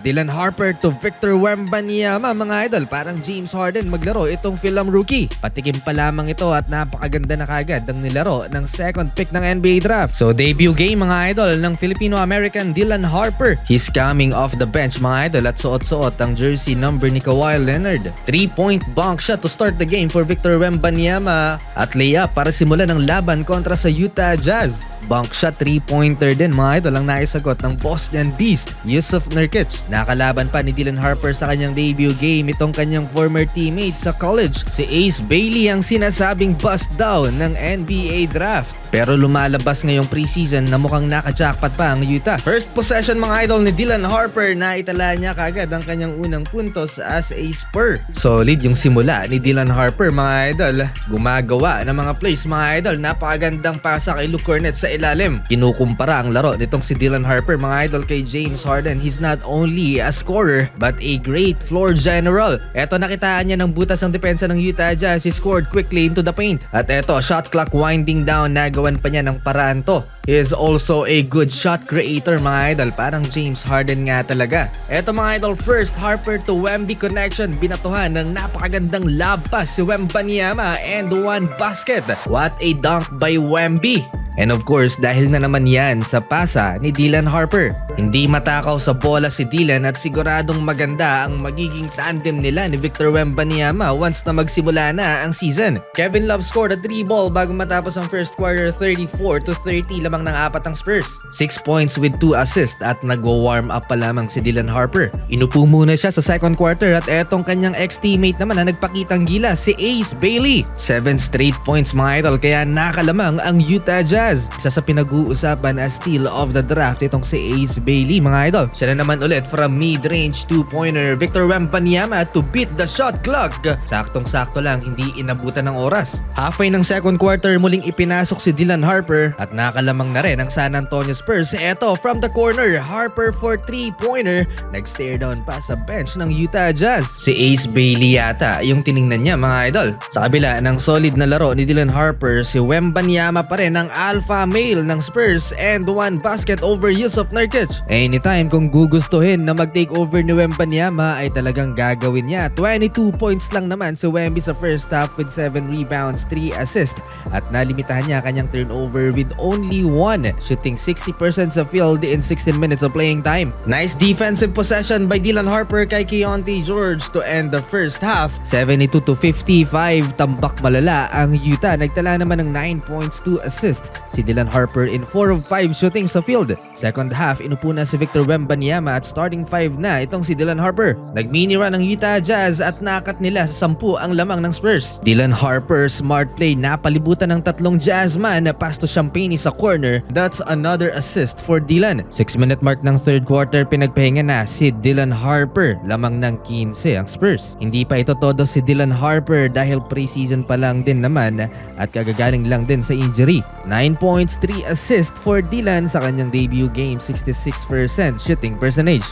Dylan Harper to Victor Wembanyama, mga idol. Parang James Harden maglaro itong film rookie. Patikim pa lamang ito at napakaganda na kagad ang nilaro ng second pick ng NBA draft. So debut game, mga idol, ng Filipino-American Dylan Harper. He's coming off the bench, mga idol, at suot-suot ang jersey number ni Kawhi Leonard. 3-point bunk shot to start the game for Victor Wembanyama at layup para simulan ang laban kontra sa Utah Jazz. Bunk shot 3-pointer din, mga idol, ang naisagot ng Boston Beast, Jusuf Nurkic. Nakalaban pa ni Dylan Harper sa kanyang debut game itong kanyang former teammate sa college, si Ace Bailey, ang sinasabing bust daw ng NBA draft. Pero lumalabas ngayong preseason na mukhang naka-jackpot pa ang Utah. First possession, mga idol, ni Dylan Harper, na itala niya kagad ang kanyang unang puntos as a Spur. Solid yung simula ni Dylan Harper, mga idol. Gumagawa ng mga plays, mga idol. Napakagandang pasa kay Luke Cornett sa ilalim. Kinukumpara ang laro nitong si Dylan Harper, mga idol, kay James Harden. He's not only a scorer but a great floor general. Eto, nakitaan niya ng butas ang depensa ng Utah Jazz. He scored quickly into the paint. At eto, shot clock winding down, nagawan pa niya ng paraan to. He is also a good shot creator, mga idol. Parang James Harden nga talaga. Eto, mga idol, first Harper to Wemby connection. Binatuhan ng napakagandang lob pass si Wembanyama and one basket. What a dunk by Wemby! And of course, dahil na naman yan sa pasa ni Dylan Harper. Hindi matakaw sa bola si Dylan at siguradong maganda ang magiging tandem nila ni Victor Wembanyama once na magsimula na ang season. Kevin Love scored a 3-ball bago matapos ang first quarter, 34-30 lamang ng apat ang Spurs. 6 points with 2 assists at nagwa-warm up pa lamang si Dylan Harper. Inupo muna siya sa second quarter at etong kanyang ex-teammate naman na nagpakitang gila, si Ace Bailey. 7 straight points, mga idol, kaya nakalamang ang Utah Jazz. Isa sa pinag-uusapan as steal of the draft itong si Ace Bailey, mga idol. Siya na naman ulit from mid-range 2-pointer Victor Wembanyama to beat the shot clock. Saktong-sakto lang, hindi inabutan ng oras. Halfway ng second quarter, muling ipinasok si Dylan Harper at nakalamang na rin ang San Antonio Spurs. Eto, from the corner, Harper for 3-pointer. Nag-stare down pa sa bench ng Utah Jazz. Si Ace Bailey yata yung tiningnan niya, mga idol. Sa kabila ng solid na laro ni Dylan Harper, si Wembanyama pa rin ang alpha male ng Spurs and one basket over Jusuf Nurkic. Anytime kung gugustuhin na mag-take over ni Wembanyama ay talagang gagawin niya. 22 points lang naman si Wemby sa first half with 7 rebounds, 3 assists at nalimitahan niya kanyang turnover with only 1, shooting 60% sa field in 16 minutes of playing time. Nice defensive possession by Dylan Harper kay Keyonte George to end the first half. 72-55, tambak malala ang Utah. Nagtala naman ng 9 points, 2 assists si Dylan Harper in 4 of 5 shooting sa field. Second half, inupo na si Victor Wembanyama at starting 5 na itong si Dylan Harper. Nag-mini run ang Utah Jazz at nakat nila sa 10 ang lamang ng Spurs. Dylan Harper, smart play, napalibutan ng tatlong Jazzman na pass to Champagnie sa corner. That's another assist for Dylan. 6-minute mark ng third quarter, pinagpahinga na si Dylan Harper. Lamang ng 15 ang Spurs. Hindi pa ito todo si Dylan Harper dahil preseason pa lang din naman at kagagaling lang din sa injury. 9 points, 3 assists for Dylan sa kanyang debut game, 66% shooting percentage.